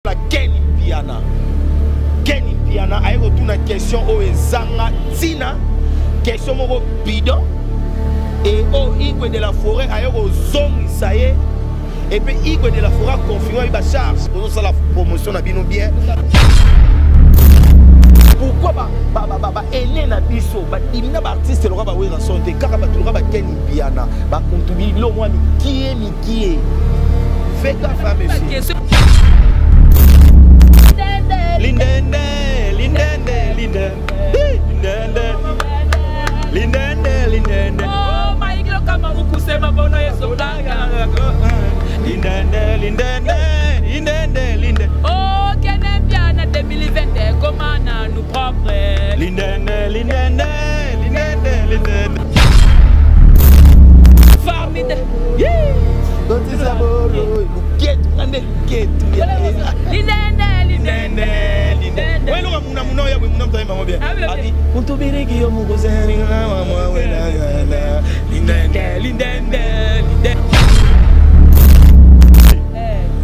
la Kenny Piana. Kenny Piana a eu une question au Zanga Tina, question mon bidon et au Igwe de la forêt a eu zone ça y est et puis Igwe de la forêt confirmé il va charge pour nous la promotion na bino bien. Pourquoi ba ene na biso ba imina ba artiste le ba wera sonte kaka ba tulga ba Kenny Piana ba kontubi lo moi qui est fais gaffe à monsieur. Lindende, lindende, lindende, lindende, lindende, lindende. Oh, maiglo kama ukusema bono yeso daga. Lindende, lindende, lindende, lindende. Oh, Kenny Piana 2020 comment nous propre. Lindende, lindende, lindende, lindende. Formide. Quand tu saboro, luquette, grande luquette. Lindende. Ouais, nous avons un moyen, nous avons un bien. Adi, on te verra qui est mon cousin,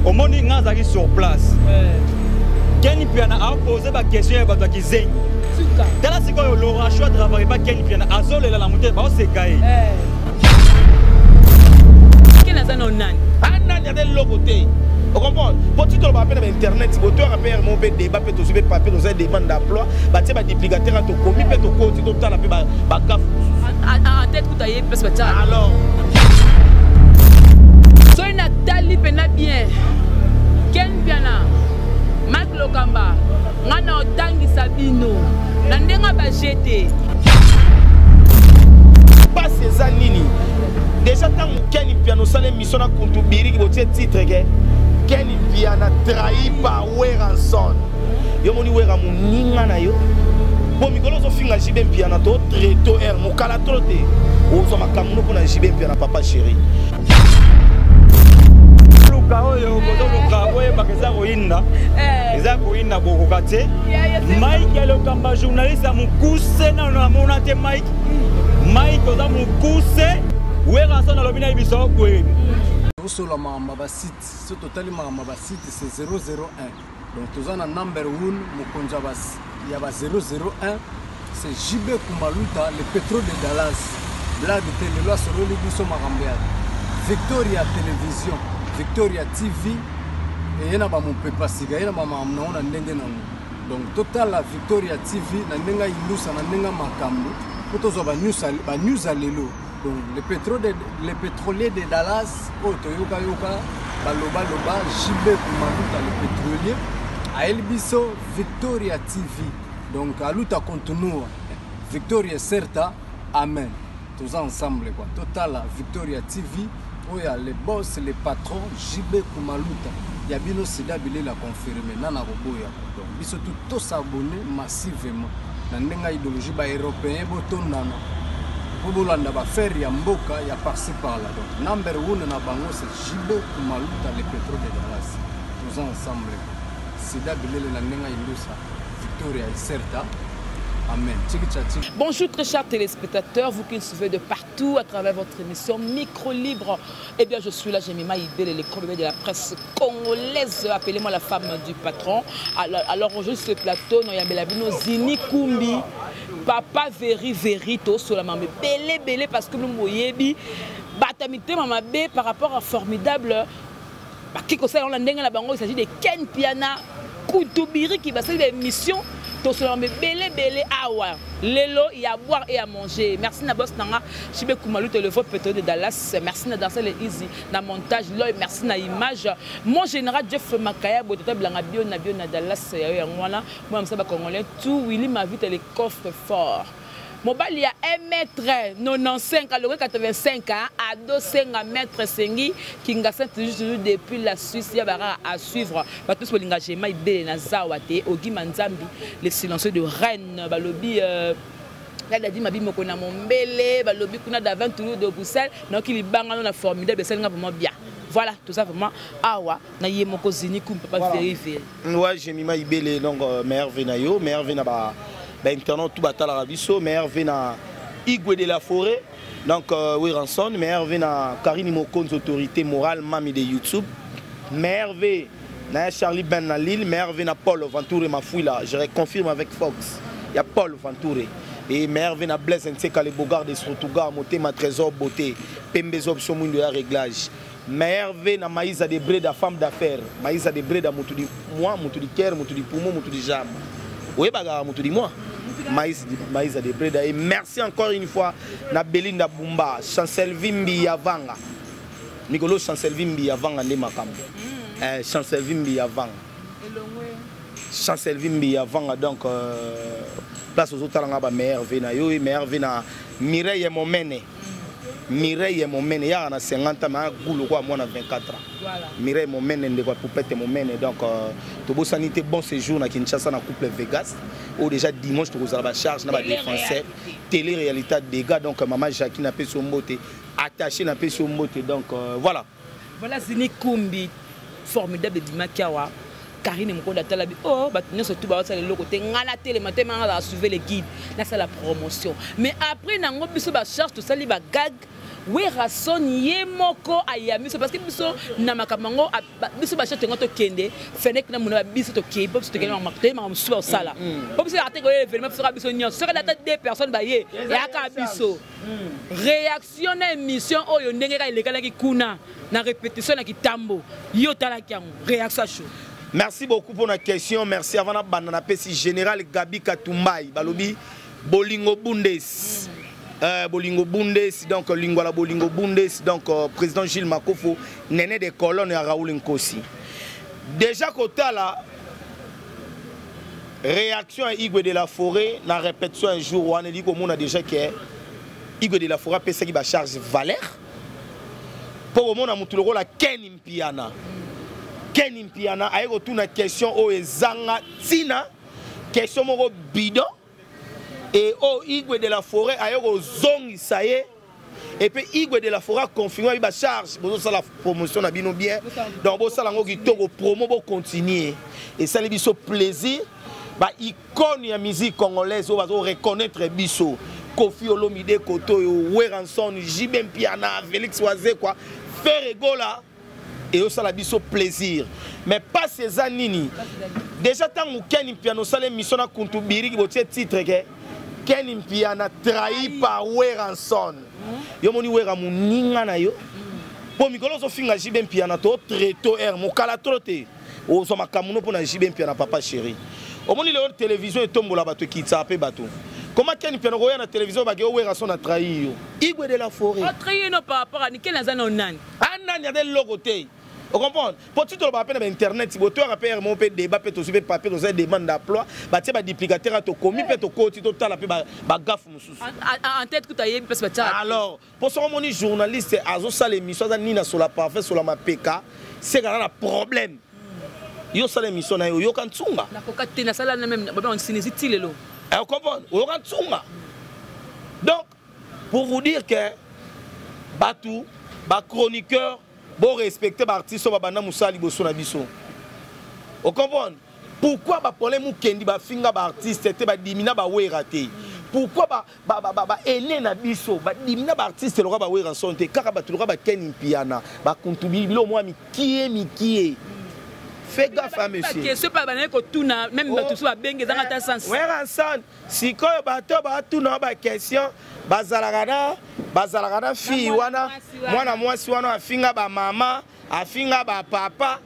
au moment où nous sommes sur place, Kenny Piana a posé la question à Bato Kizeng. Dans la seconde, le rachat ne travaille pas Kenny Piana. Azol est la montée, c'est caillé. Quel est un nan? Un nan, il y a des logotés. Vous comprenez? Pour tout le monde sur internet, si vous avez mon débat, vous avez papier, vous avez des demandes d'emploi, vous avez des duplicateurs, vous avez des commis, vous avez des gafes. En tête, vous avez des gafes. Alors, soy Nathalie pena bien. Kenny Piana, Marc Lokamba, ngana otangi sabino. Nandenga ba jeté. pas ces années. Déjà, tant que Kenny Piana a une mission à Kuntubiri, qui est titre, Kenny Piana trahi par Weranson. Yo moni wera muninga na yo. Bon mikolo zo finga Jibe Piana to treto er mo kala trote. O zo makamuno pona Jibe Piana papa chéri. Luka oyo bozo luka oyo bakeza koinda. Eza koinda bokokate. Mike Lokamba journaliste amukuse na mona te Mike. Mike oza mukuse Weranson alobina biso kwebi. Sur la mamba site, ce total mamba site c'est 001. Donc tous en number 1, Mukonjabas, il y a 001, c'est JB Kumaluta, le pétrole de Dallas. Blague de télé, sur le Libiso Marambéa. Victoria Télévision, Victoria TV, et il y a mon pépa siga, il y a ma maman, on a donc total la Victoria TV, Nandenga Ilusa, Nandenga Makambo, pour tous les news à l'élo. Donc le pétrolier de Dallas, Toyoka Yoka, Baloba Loba, JB Kumaluta le pétrolier, à Elbiso Victoria TV. Donc à Luta continue, Victoria Certa, Amen. Tous ensemble quoi. Total Victoria TV, où il y a les boss, les patrons, JB Kumaluta. Il y a bien aussi d'habiller la confirmer, Nana Roboya. Donc ils sont tous abonnés massivement. Dans l'idéologie européenne, Botonana. Bobolanda ba faire ya mboka ya par-ci par-là. Donc number 1 na bango c'est JB Kumaluta le pétrole de Dallas. Tous ensemble. C'est d'abord la nenga ilusa Victoria et Certa. Amen. Bonjour très chers téléspectateurs, vous qui nous suivez de partout à travers votre émission Micro Libre. Eh bien je suis là, Jemima Ibele, les chroniqueurs de la presse congolaise, appelez-moi la femme du patron. Alors aujourd'hui sur ce plateau, nous avons Zini Kumbi, Papa Verito, sur la maman belé parce que nous moyebi, batamité maman B par rapport à formidable. Il s'agit de Kenny Piana, Kuntubiri qui va faire des missions. Belé awa lelo il y a à boire et à manger. Merci na boss nanga Jibe Kumaluta le votre pétrole de Dallas. Merci na danser les easy na montage l'œil. Merci na image. Mon général Jeff Makaya botata blanga bio na Dallas ya ngwana. Moi msaba congolais tout Willy ma vite les coffres forts. Mobile il y a 1m95 à 85 à 205 mètres sengi qui ngasa toujours depuis la Suisse il y a à suivre pas tous pour l'engagement ibé na zawate Ogi Manzambi les silencieux de Rennes balobi là il a dit ma bimo kona mombele balobi kuna d'aventure de Bruxelles donc il banga na formidable c'est vraiment bien. Voilà, tout ça vraiment awa na yemoko zini kum papa vérifier. Ouais, j'ai mis ma ibele donc merve na yo, merve na ba internaute tout batala rabiso, merve na Igwe de la forêt. Donc Weranson, merve na Karine Mokonz autorité morale mami de YouTube. Merve na Charlie Ben na Lille, mais Hervé na Paul Ventoure ma fouille là, je reconfirme avec Fox. Il y a Paul Ventoure. Et mais Hervé na Blaise Nseka les Bogards de Sotouga, monté ma trésor beauté, Pembez option de réglage. Mais Hervé na Maïsa de Bré da femme d'affaires, Maïsa de Bré da Moutudi moi, Moutudi Ker, Moutudi Poumon, Moutudi Jam. Oui baga Moutudi moi. Maïsa de Bré da et merci encore une fois na Belinda Bumba, Chancelvimbi Yavanga. Nicolo Chancelvimbi Yavanga ne makam. Chancelvimbi Yavanga. Chancelvimbi Yavanga donc place aux autres langues mais Hervé na yo et mais Hervé na Mireille Momene. Mireille Momene, il y a 50 ans, mais moi on a 24 ans. Voilà. Mireille Momene, on pour péter Momene. Donc, tout beau sanité, bon séjour à Kinshasa, dans couple Vegas. Ou déjà dimanche, tu as la charge, dans la défense, télé-réalité des gars. Donc, maman Jacqueline a fait son mot, attaché n'a pas son mot. Donc, voilà. Voilà, Zini Kumbi, formidable de Makawa. Karine Mkonda Talabi, oh, nous surtout ça le côté ngala télé matin on a suivi les guides là c'est la promotion mais après nango biso ba charge tout ça li ba gag we rason yemoko ayami parce que biso na makamango biso ba charge ngoto kende fenek na mona biso to ke biso to kende makte ma musuba sala biso ate ko événement biso biso nyon sur la tête des personnes ba ye ya ka biso réaction na émission oyo ndenge ka ilekala ki kuna na répétition na kitambo yo tala kyango réaction chaud. Merci beaucoup pour la question. Merci avant la banana pesi général Gabi Katumbai balobi Bolingo Bundes. Bolingo Bundes donc Lingwala Bolingo Bundes donc président Gilles Makofo néné des colonnes à Raoul Nkosi. Déjà côté la réaction à Igwe de la Forêt, la répétition un jour on a dit qu'on a déjà que Igwe de la Forêt pèse qui va charge valeur. Pour le monde a montré le rôle à Ken Impiana. Ken Impiana a eu une question au Zanga Tina, question moro bidon, et au Igwe de la Forêt a eu Zong Isaye, et puis Igwe de la Forêt a confirmé qu'il va charge, pour ça la promotion a bien bien, donc pour ça la promo pour continuer, et ça lui fait plaisir, bah icône la musique congolaise, on va reconnaître biso, Kofi Olomide Koto, Weranson, Jibem Impiana, Félix Oazé quoi, faire égola. Et au salabiso plaisir mais pas ces années déjà tant que Ken Impiana salé mission na kuntubiri ki botie titre ke Ken Impiana trahi par Weranson yo moni wera muninga na yo po mikolo so finga Jibem Impiana to treto er mo kala troté o so makamuno pona Jibem Impiana papa chéri o moni le télévision et tombola bato ki tsape bato. Comment Ken Impiana roya na télévision ba ke Weranson a trahi yo Igwe de la Forêt a trahi no par rapport à Nikel Nazana Onan Anani a des logoté. Vous comprenez? Pour tout le monde, sur Internet, si vous avez un débat, vous avez papier, vous avez des demandes d'emploi, vous avez des duplicateurs, vous avez des côtés, vous avez des gaffes. En tête, vous avez des alors, pour ce moment, les journalistes, ils ont l'émission sur la parfait, sur la PK, c'est un problème. Ils ont l'émission, ils ont un tsunga. Vous comprenez? Ils ont un tsunga. Donc, pour vous dire que, Batou, chroniqueur, bon respecter l'artiste babana musali boso na biso. Vous comprenez? Pourquoi ba problème kendi ba finga ba artiste te ba dimina ba weraté? Pourquoi ba ene na biso ba dimina ba artiste le ba Weranson te kaka ba tuloka ba Ken Impiana ba kontubi lo moi mikie. Fais gaffe à monsieur. C'est pas banane ko tuna même ba tuso ba benge dans ta sens. Weranson sikoyo ba to ba tuna ba question bazalagana fille wana mwana mwasi wana afinga ba mama afinga ba papa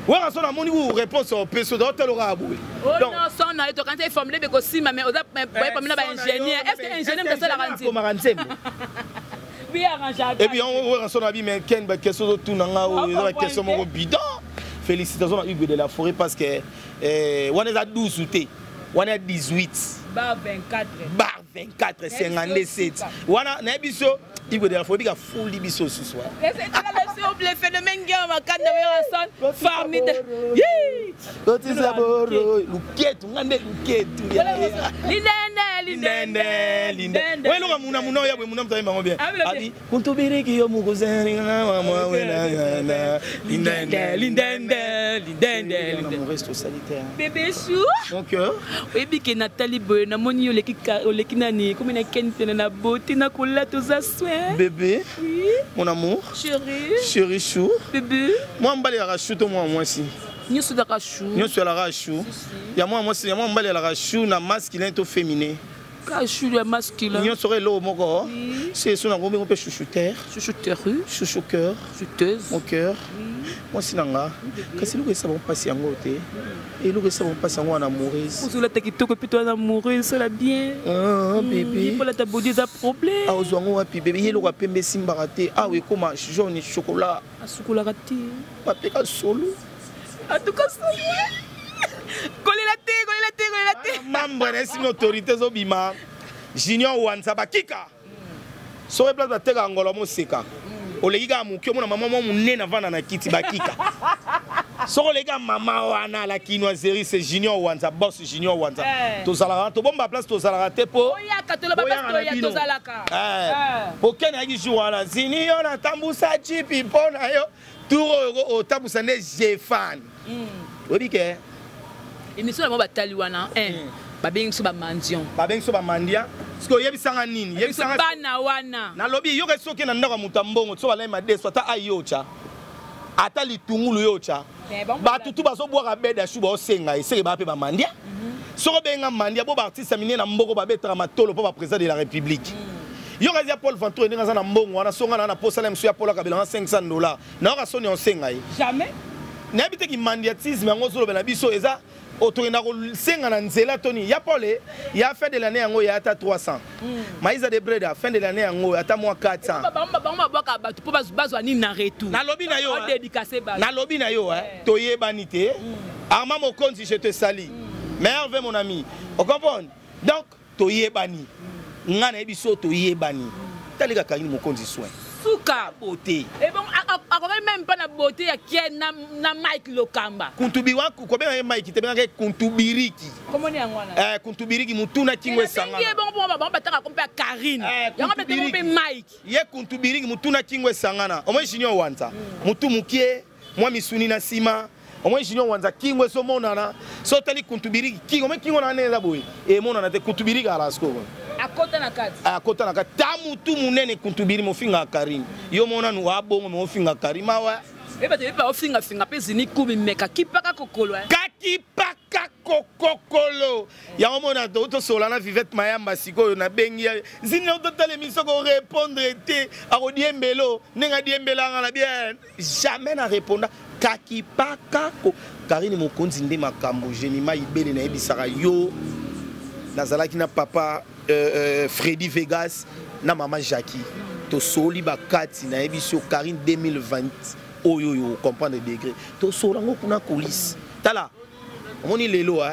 Weranson a moni vous réponse au peso d'hôtel au rabou. Donc non son a été quand il formé be ko sima mais oza pas ba ingénieur est-ce que ingénieur que ça la rendre comme ranzem oui arrangeable et puis Weranson a dit mais ken ba question de tout nanga ou question mo bidon. Félicitations à Igwe de la Forêt parce que on est à 12 août on est à 18 bar 24 bar 24 57 wana na biso Igwe de la Forêt bika folie biso ce soir le phénomène qui va quand Weranson formidable Oti saboro luketu ngande luketu lindende we lo muna muna ya we muna mtaimba ngobia adi kuntubiriki yo mugozeni mama wena lindende mon reste sanitaire bébé chou mon cœur oui biki Nathalie Boy na moni oleki nani comme na Ken na beauté na kola toza soin bébé oui mon amour chéri chou bébé moi mbali ya chou to moi si Nyonso da chou. Nyonso la chou. Ya moi mbali la chou na masculin to féminin. Chou le masculin. Nyonso lo moko. C'est son ngombe on peut chouchouter. Chouchouteur. Chouchoucœur. Chouteuse. Mon cœur. Moi sinanga. Kasi luko ça bon passer yango te. Et luko ça bon passer yango en amoureuse. Vous la kitoko plutôt en amoureuse, ça la bien. Ah bébé. Il faut la tabodi da problème. Ah ozwango wapi bébé yelo kwa pembe simbarate. Ah oui comment jaune chocolat. A chocolat raté. Papeka solo. En tout cas solo. Coller la thé. Membre d'une autorité zobima. Junior Wanza bakika. Sore place bateka ngolo mo seka. Olegiga mukyo mona mama mo munene vana na kiti bakika. Sore lega mama wana la kinoiserie c'est Junior Wanza boss Junior Wanza. To zalaka to bomba place to zalaka te po. Oya katolo baba to ya to zalaka. Po kena gi jouala zini yo na tambusa chipi pona yo. Tour au tambusa ne Jefan. Obike. Émission la mo batali wana babeng so ba mandion. Babeng so ba mandia. Parce que yebisanga nini? Yebisanga bana wana. Na lobby yo ke soki na ndaka mutambongo so wala ma deso ata ayocha. Ata litungulu yocha. Ba tutu bazo boira beda shuba osenga eseke ba pe ba mandia. Soko benga mandia bo ba artiste mine na mboko ba betra matolo po ba président de la République. Yo ka Paul Ventoux ndinga na mbongo wana songa na posa msu ya Paul Kabila $500. Na ka soni osenga yi. Jamais. Na bite ki mandiatisme ngo solo bena biso eza autorinda ko senga na nzela toni ya Paul ya fin de l'année yango ya ata 300. Maïza de Breda fin de l'année yango ata moins 400. Ba boka ba po bazwa ni na retour. Na lobi na yo. Dédicacé ba. Na lobi na yo toyebani te. Armand Mokonzi je te salue. Merveille mon ami. On comprend? Donc toyebani. Ngana ebiso toyebani. Talika kangi Mokonzi soin. Souka beauté. Et bon, encore même pas la beauté qui est na Mike Lokamba. Kuntubiwa combien Mike te benga kuntubiriki. Comment ni ngwana? Kuntubiriki mutuna kingwe sanga. Ye bon bataka kompe Karine. Yango bete kompe Mike. Ye kuntubiriki mutuna kingwe sangana. Omwe Junior Wanza. Mutu mukie, moi misuni na sima. Omwe Junior Wanza kingwe so monana. So tali kuntubiriki kingo me kingo na neza boy. E monana te kuntubiriki ala sko. Akota na kati. Akota na kati. Tamu tu munene kuntubiri mofinga Karim. Yo mona nu abongo mofinga Karim awa. Eba te ba ofinga finga pezi ni kubi meka kipaka kokolo. Kakipaka kokolo. Ya mona to solana Vivette Mayamba siko na bengi. Zini on totale émission ko répondre te a odiembelo nenga diembela na bien. Jamais na répondre kakipaka ko. Karine Mokonzi nde makambo Jemima Ibele na ebisaka yo. Nazalaki na papa Freddy Vegas na maman Jackie to soli bakati na ebiso Karine 2020 oyo yo comprendre degré to solango kuna coulisse tala omoni lelo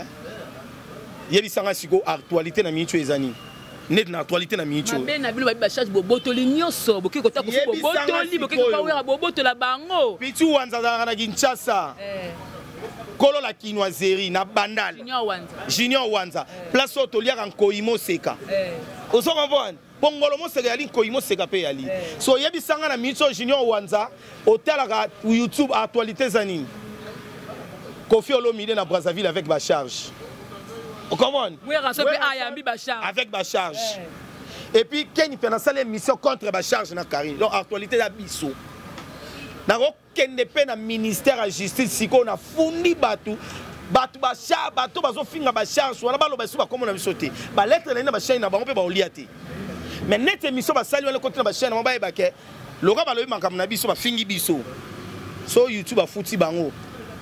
yebisanga siko actualité na micho ezani net na actualité na micho mabe na bilo ba charge bobotoli nyonso boki kota ko bobotoli boki ko wera bobotola bango Pichu Wanza na Kinshasa Kolo la kinoiserie na bandal Junior Wanza place au toliaka nkoimo seka ozo comprendre pongolo mo seka yali nkoimo seka pe yali so yebisanga na micho Junior Wanza hotelaka YouTube actualité zanini Kofi Olomide na Brazzaville avec ba charge on comprend oui rassemble ayambi ba charge avec ba charge et puis Kenny pe na sala émission contre ba charge na Karine donc actualité ya biso na kende pe na ministère de justice siko na fundi batu ba charge batu bazo finga ba charge wana balo ba suba comme na bisoté ba lettre na ba chaîne na bango pe ba oliate mais net émission ba sali wana côté na ba chaîne ba ba ke loka ba lo makam na biso ba fingi biso so YouTube a futi bango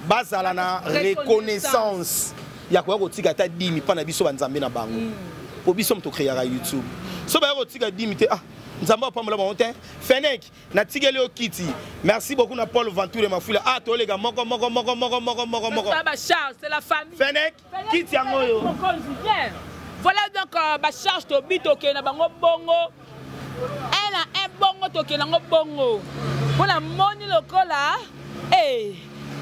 bazala na reconnaissance ya ko tika ta 10 pa na biso ba nzambe na bango po biso mto créer YouTube so ba ko tika 10 te Nzamba pa mala monte Fenek na tigeli o kiti merci beaucoup na Paul Ventoux Mafula to les gars moko ba charge c'est la famille Fenek kiti yango yo voilà donc ba charge to bito ke na bango bongo elle a un bongo to ke na ngo bongo pour la moni lokola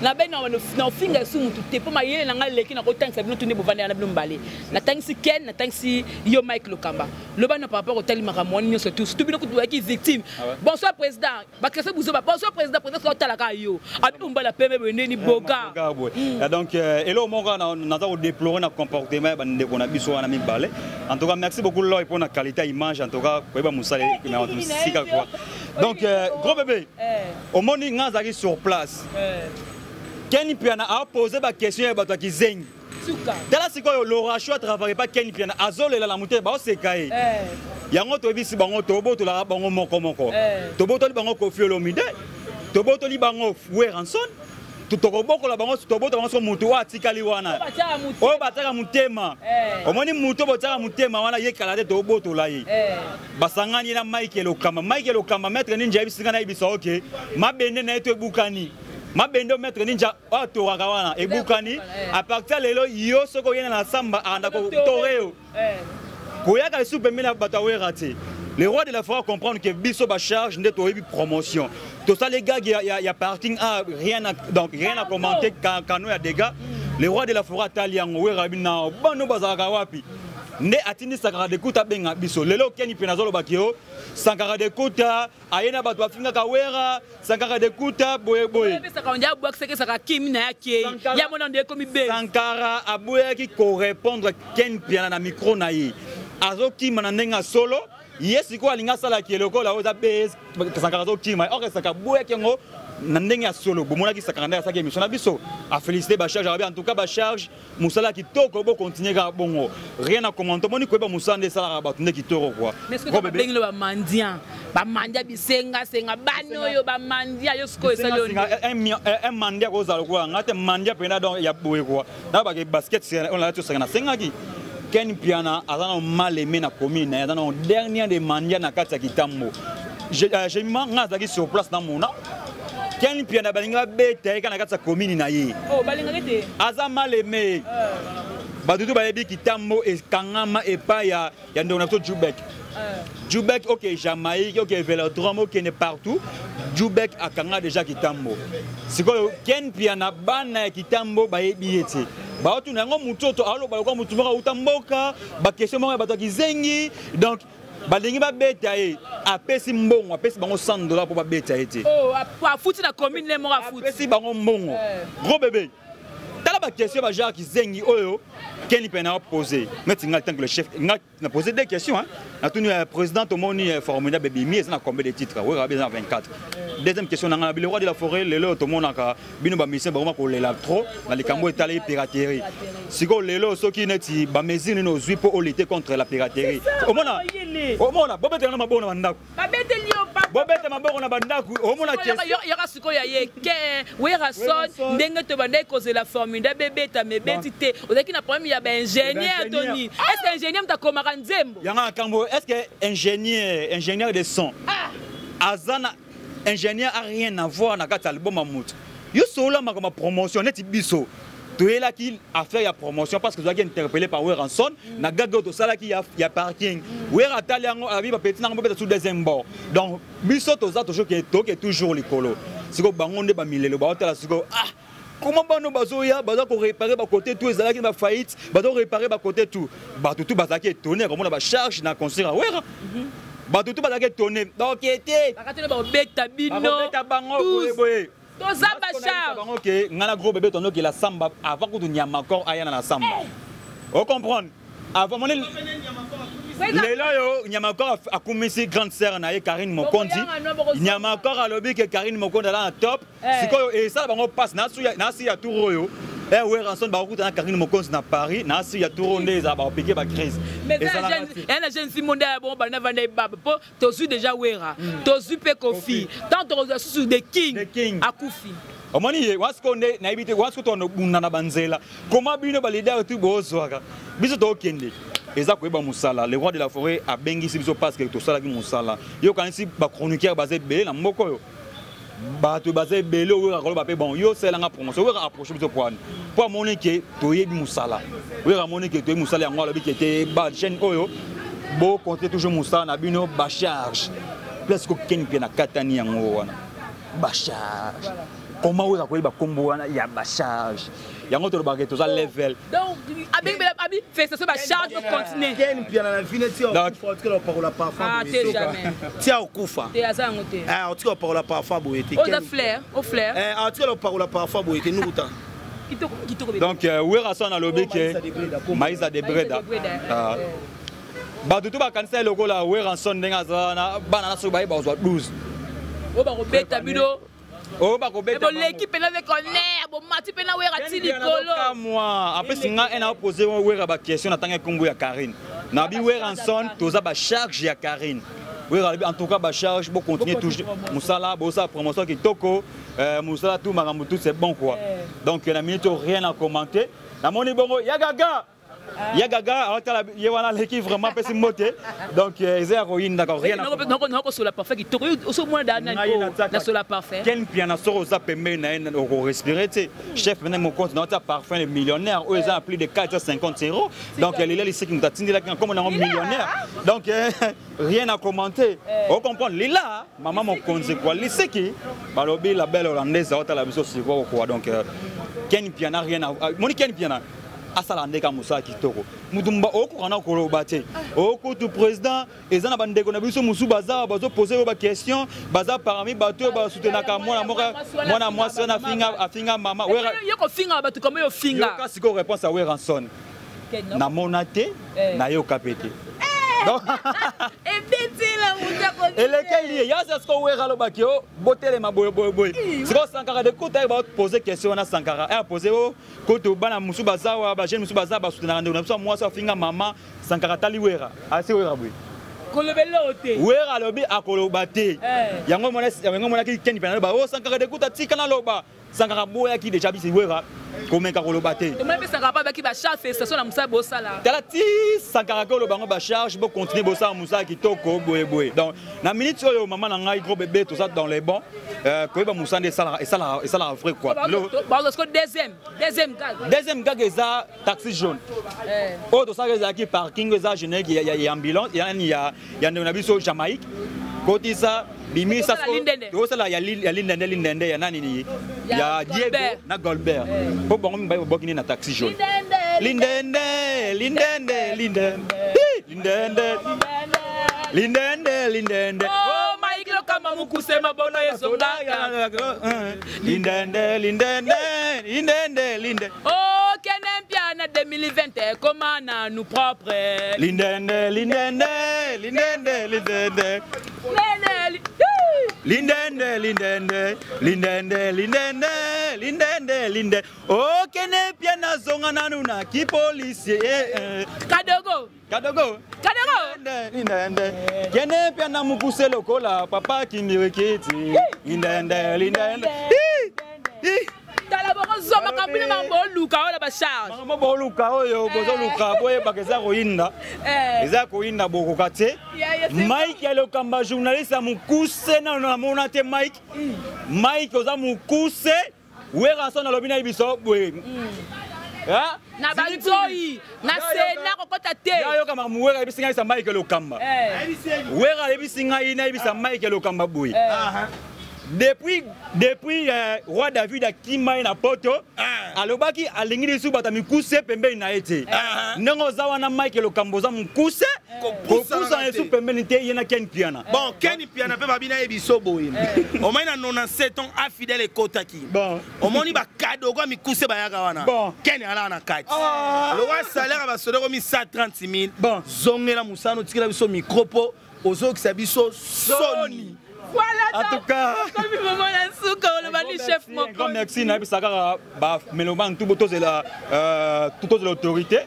na ben na finga su mutu te po mayele na ngaleki na ko tangisa bino tunde bovanda na bino mbale na tangisi Ken na tangisi yo Mike Lokamba loba na papa ko tali makamoni nyoso tout bino ko ki victime bonsoir président ba kese buzo ba bonsoir président ko tala ka yo abi umbala pembe beneni boga donc elo monga na ta déplorer na comportement ba ndeko na biso na mibale en tout cas merci beaucoup Loy pour la qualité image en tout cas ko ba musale na sika quoi donc gros bébé au morning ngazaki sur place Ken Piana a posé ma question à bato qui zengi. Dala sikoyo l'orachou travaille pas Ken Piana azole la monter ba osekaye. Yango to bisi bango to boto la bango moko. To boto li bango Koffi Olomide. To boto li bango Foué Ranson. Tutokoboko la bango to boto bango so mutu wa tikali wana. O bataka mutema. Omoni mutu botaka mutema wana ye kala to boto la yi. Basangani na Michael Okama maître ninja bisinga na ibiso OK. Mabende na eto bukani. Mabendo maître ninja oto wakawana e bukani à partir lelo yo soko yena na samba anda ko toreo. Koyaka soupe mina batawe raté. Les rois de la forêt comprendre que biso ba charge n'est pas promotion. Tout ça les gars il y a parking rien à commenter quand nous y a des gars. Les rois de la forêt taliango we rabina bano bazaka wapi. Ne atini sakara de kuta benga biso lelo keni penazolo bakio sakara de kuta ayena bato afinga kawera sakara de kuta boye sakara boxe que sakara kimi na yake ya mona ndeko komi be sankara aboya ki correspondre ken piana na micro na yi azoki manandenga solo yesi ko alinga sala ki eloko la oza base sankara zoki ma ok sakara boya kengo nandenga solo bomona ki sakara ndaka saki émission na biso a féliciter ba charge en tout cas ba charge musala ki toko bo continuer ka bongo rien à commenter moni ko ba musande sala ba tunde ki toko quoi mais ce que ba bengi lo ba mandia bisenga senga bano yo ba mandia yo sko esaloni un mandia ko zalo quoi ngate mandia pena donc ya boye quoi na ba ke basket on la to senga senga ki Ken Piana azana mal aimé na commune azana dernier de mandia na kati ya kitambo j'ai ngazaki sur place na mona Ken Piana balinga bete kana kati ya commune na ye oh balinga kete aza mal aimé badudu bayebi kitambo e kangama e pa ya ndona to Djoubek ok Jamaïque ok Vélodrome ok ne partout Djoubek akanga déjà kitambo siko Ken Piana bana kitambo bayebi ete ba otu nango mutoto alo ba ko mutumaka utamboka ba question mo ba to kizengi donc balingi ba beta e apesi mbongo apesi bango $100 pour ba beta ete oh a fouti na commune le mo a fouti apesi bango mbongo gros bébé tala ba question ba genre kizengi oyo Ken Piana a posé maintenant tant que le chef n'a posé des questions hein na tenu président Tomoni formidable baby mi na combien de titres oui bien 24 deuxième question na le roi de la forêt lelo tomonaka bino ba mission ba ko lela trop na les cambo étalé piraterie siko lelo soki neti ba mesine no zui pour lutter contre la piraterie omona bobete na mabona bandako babete lio pa bobete mabona bandako omona yaka siko ya yeke wera son ndenge to bandai cause la formidable bébé mebeti te ozaki na problème ya ba ingénieur Tony est-ce que ingénieur mtakomaka nzembo yanga kambo est-ce que ingénieur de son azana ingénieur a rien à voir na kati album amutu yo solo ma comme promotion net biso to ela ki affaire ya promotion parce que vous avez interpellé par Weranson na gago to sala ki ya parking Wera taliango abi ba petit na ngombe sous deuxième bord donc biso to za toujours likolo siko bangonde ba milelo ba hôtel siko comment bano bazoya baza ko réparer ba côté tout ezala ki ba faillite bazo réparer ba côté tout ba tout bazaki étonné comme on a ba charge na construire Wera ba tout bazaki étonné donc était bakatone ba beta bino beta bango boye to za ba charge bango ke ngana gros bébé tono ki la samba avant que tu nyama encore ayana na samba on comprendre avant mon lelo yo nyama encore akumisi grande sœur na ye Karine Mokondi nyama encore alobi ke Karine Mokondi la top sikoyo et ça bango passe na si ya touro yo Weranson ba okuta na Karine Mokondi na Paris na si ya touro ndeza ba piquer ba crise mais la jeune Simone bon ba na vanda baba po to su déjà Wera to su pe Koffi tant to sur the king akufi omoni ye waskonde na ibite waskoto no bunana banzela comment bino ba leader tu bozwaka biso to kende eza koyeba musala le roi de la forêt a bengisi biso parce que to sala ki musala yo kanisi ba chroniqueur basé belé na mboko yo bato basé belé o ka koloba pe bon yo sela nga promotion o ka approcher biso pour montrer que to yebi musala o ka montrer que to yebi musala yango alobi que te ba chaîne oyo bo compter toujours musala na bino ba charge presque Ken Piana katani yango wana ba charge comment vous avez combo ya ba charge yango to ba to za level donc abi fait ça ba charge pour continuer Ken Piana na finiti on faut que la parole parfois tia okufa te azango te on tiko parole parfois boyete au flair on tiko parole parfois boyete nukuta donc Weranson na lobi ke Maïsa de Breda ba tutu ba kanisa loko la Weranson ndenga za na bana na so ba 12 o ba ko beta bido Oh ba ko beta. L'équipe est avec un air, bon mati pe na wera ti likolo. Moi, après singa elle a posé wera ba question natanga Congo ya Karine. Na bi wera enson toza ba charge ya Karine. Wera en tout cas ba charge pour continuer toujours musala bosa promotion qui toko musala tout makambo tout c'est bon quoi. Donc na minute rien à commenter. Na moni bongo ya gaga. Ya gaga il y a l'équipe vraiment pesi moté. Donc ils ont d'accord rien. Non sur la parfait qui toko au moins na sur la parfait. Ken piana soro za pembe na on respirer chef maintenant mon compte dans ta parfum les millionnaires eux ils ont plus de 450 €. Donc elle est ici qui nous attend là comme on est millionnaire. Donc rien à commenter. On comprend Lila maman mon compte quoi lycée qui balobi la belle hollandaise à la biso c'est quoi donc Ken piana rien à Moni Ken piana asala ndeka musa kitoko mutumba okukana koloba te okutu président ezana bandeko na biso musu baza bazo poser ba question baza parmi bato ba soutenaka mwana mwasi na afinga mama wera yoko finga bato comme yo finga yo kasi ko réponse à Weranson na monate na yo kapete donc et petit la muta et lequel ya c'est ce qu'on wera lo bakio botele maboy c'est quoi Sankara de côté va poser question na Sankara a poser o koto bana musu bazawa ba jeune musu bazawa ba soutenaka ndeko na biso moi so finga mama Sankara tali wera asi wera bwe kolobelo te wera lobi akoloba te yango mona ki Ken Piana ba o Sankara de côté tika na loba Sankara boya ki déjà bisi wera comment koloba te to même Sankara pas ki ba charge station na musa bosala tala ti Sankara ko loba ngo ba charge bo continuer bosa musa kitoko boye donc na minute oyo maman na ngai gros bébé tout ça dans les bons ko ba musa de sala et ça vrai quoi parce que deuxième gag eza taxi jaune oh to ça qui parking eza jeune qui y a ambulance il y a na biso Jamaïque côté ça bimi ça ko ça là ya lindende ya nani ni ya Diego na Goldberg po bon mi ba bokini na taxi jaune lindende oh Mike lo kama mukuse mabono yeso ngaka lindende oh Kenem Piana 2020 comment na nous propre lindende oh Kenem Piana zonga nanu na ki policier Kadogo lindende Kenem Piana mukuse lokola papa kimireketi lindende tala boko zoma kambile mambo luka ola ba charge mambo luka oyo bozo luka boye bakeza koyinda eza koyinda boko kate Mike ya lokamba journaliste mukuse na mona te Mike oza mukuse Weranson na lobina biso boye na banzoi na sena kokota te yo kama muwera bisinga isa Mike lokamba wera bisinga ina bisa Mike lokamba boye depuis roi David akima na poto alobaki alingi lisu bata mikuse pembeni na ete ndongo zawa na Mike lokamboza mukuse kopusa yesu pembeni te yena Ken Piana bon Ken Piana pe babina ebiso boye au moins na 97 ans afidèle ekotaki bon au moni ba cadeau kwa mikuse bayaka wana Ken ala na kati le roi salaire ba sodero mi 130 000 zongela musano tikela biso micropo ozokisa biso soni. Voilà, en tout cas, merci. Toute l'autorité.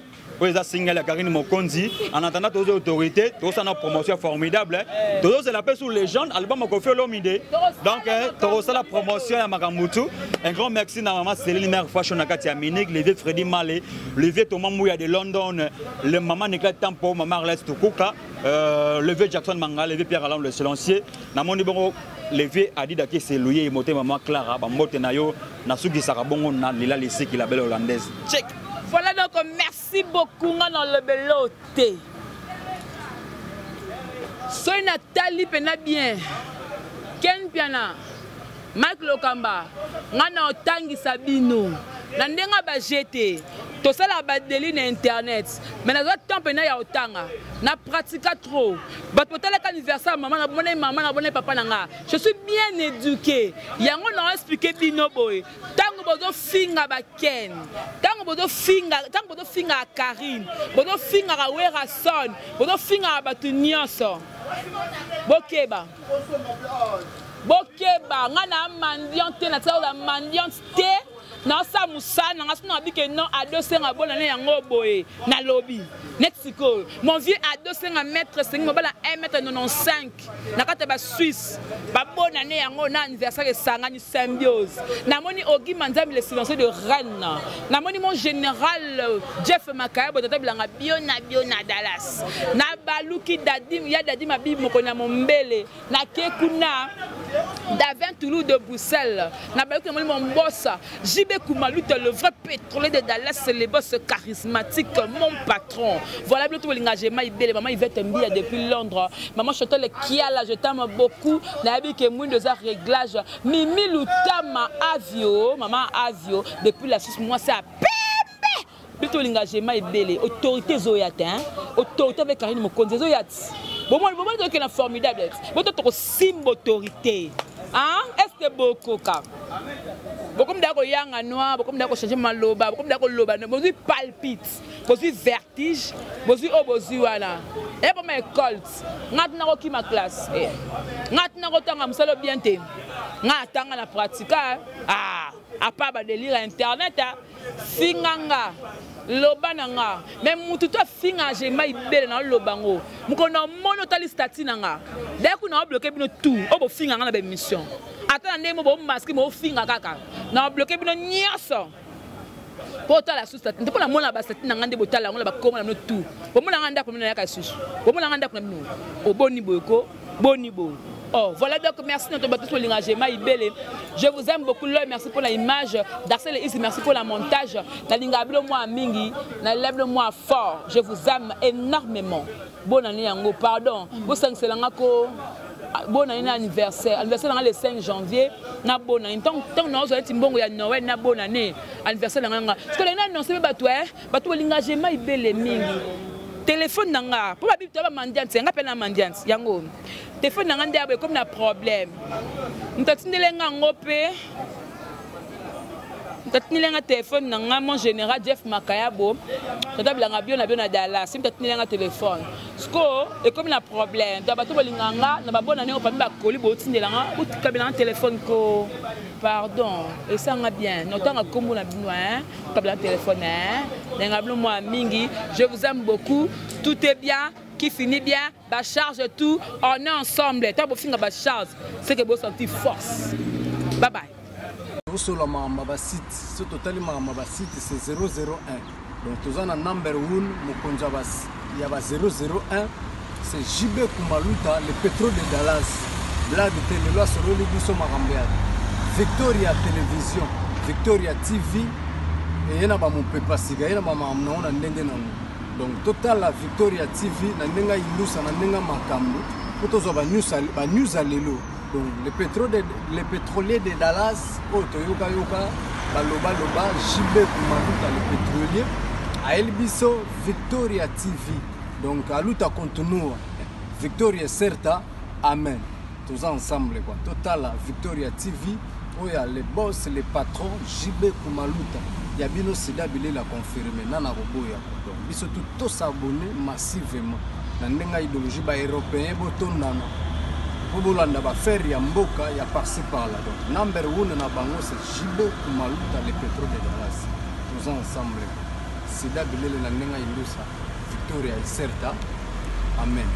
Les signalé à Karine Mokonzi en attendant toutes les autorités, tout ça une promotion formidable. Tout ça la paix sur les jeunes, album qu'on fait l'homme idée. Donc tout ça la promotion à Makamutu. Un grand merci à maman Céline Mère Fashion Nakatia Minik, le vieux Freddy Malé, le vieux Thomas Mouya de London, le maman Nicolas Tampo, maman Arlès Tukuka, le vieux Jackson Manga, le vieux Pierre Alain le silencieux. Namoni bongo le vieux Adi Daki c'est loué moté maman Clara, Bambote Nayo, Nasugi Sarabongo na Lila Lissi qui la belle hollandaise. Check. Voilà donc merci beaucoup dans le beloté. Soy Nathalie pena bien. Ken Piana. Mike Lokamba. Ngana otangi sabino. Na ndenga ba jeté. To sala ba deli na internet. Mais na temps pena ya otanga. Na pratika trop. Ba potala anniversaire maman na bonne papa nanga. Je suis bien éduqué. Yango na expliquer bino boy. Tango bozo finga ba Ken. Tango bozo finga Karine. Bozo finga ka Weranson. Bozo finga ba tu nyonso. Bokeba. bokeba nga na mendiant te na tsala la mendiante te na sa musana nga sino abike non ado senga bona ne yango boye na lobby Mexico mon vieux ado senga mètre sengi mobala 1m95 na kata ba Suisse ba bona ne yango na anniversaire sangani symbiose na moni Ogi Manzambi le silencieux de Rennes na moni mon général Jeff Makaya botata bilanga bio na Dallas na baluki dadim ya dadim abibi mokona mombele na kekuna d'Avent Toulouse de Bruxelles na baluki na moni mon boss JB Koumaluta, le vrai pétrolier de Dallas, c'est le boss charismatique, mon patron. Voilà, le tout le engagement, maman Yvette Mbia depuis Londres. Maman Chantal Kiala, je t'aime beaucoup. Nabi Kemoun de ça réglage. Mimi Loutama Avio, maman Avio, depuis la Suisse, moi c'est à Pembe. Le tout l'engagement est belé. Autorité Zoyatin, autorité avec Karine Mokonze Zoyat. Bon, moi, c'est une formidable. Bon, tu as une autorité. Hein? Est-ce que beaucoup cas? Beaucoup d'ako yanga noir, beaucoup d'ako changer maloba, beaucoup d'ako loba, beaucoup palpite, beaucoup vertige, beaucoup wana. Et pour ma école, ngatna ko ma classe. Ngatna ko tanga musalo bien te. Ngatanga na pratique à part ba délire internet finganga loba nanga même mutu to finga je mai bele na lobango mukona mono tali stati nanga dès que na bloquer bino tout obo finga na ba mission ata ndemo bo masque mo finga kaka na bloquer bino nyoso pota la sous stati ndepona mona ba stati nanga ndebo tala ngola ba koma na tout bo mona nganda ko na yaka susu bo mona nganda ko na bino oboni boyko boni bo. Oh, voilà donc merci notre bateau sur l'engagement Ibele. Je vous aime beaucoup, merci pour l'image d'Arsène ici, merci pour le montage. Na lingabilo moi mingi, na lève moi fort. Je vous aime énormément. Bonne année yango, pardon. Vous savez c'est l'angako. Bonne année anniversaire. Anniversaire le 5 janvier. Na bonne année. Tant nous avons dit bon ya Noël na bonne année. Anniversaire l'anga. Parce que les gens annoncé bateau l'engagement Ibele mingi. Téléphone nanga pour la bible tu mendiante nga pena mendiante yango téléphone nanga ndé comme na problème ntatindele nga ngope ntatindele nga téléphone nanga mon général Jeff Makayabo tata bilanga bio na Dallas sim ntatindele nga téléphone sko et comme na problème da bato bolinganga na babona ne opami ba koli bo tindela nga utikabela nga téléphone ko pardon et ça nga bien notanga kombo na bino kabela téléphone moi mingi, je vous aime beaucoup. Tout est bien, qui finit bien, bah charge tout, on est ensemble. Tant que vous charge, c'est que vous sentez force. Bye bye. Sur la site, ce total site c'est 001. Donc tous en number 1, Mokonjabas, il y a 001. C'est JB Koumaluta, le pétrole de Dallas. Blague de Téléloa sur le Libiso Marambéad. Victoria Télévision, Victoria TV. Et il y a mon papa siga, il y a ma maman na ndenge nango. Donc total la Victoria TV na ndenga ilusa na ndenga makambo. Potozo ba news alelo. Donc le pétrolier de Dallas, Toyoka Yoka, Baloba JB Koumaluta le pétrolier. A Elbiso Victoria TV. Donc à luta continua. Victoria certa, amen. Tous ensemble quoi. Total la Victoria TV. Oh ya les boss, les patrons JB Koumaluta. Yabino Sida Bilé l'a confirmé, Nana Roboya. Donc, ils sont tous s'abonner massivement. Dans l'idéologie européenne, il va faire Yamboka, il y a par-ci par-là. Donc, number 1 na bango, c'est JB Koumaluta, le pétrole de Dallas. Tous ensemble. Sida Bilé, la Nenga Ilusa, Victoria et Certa. Amen.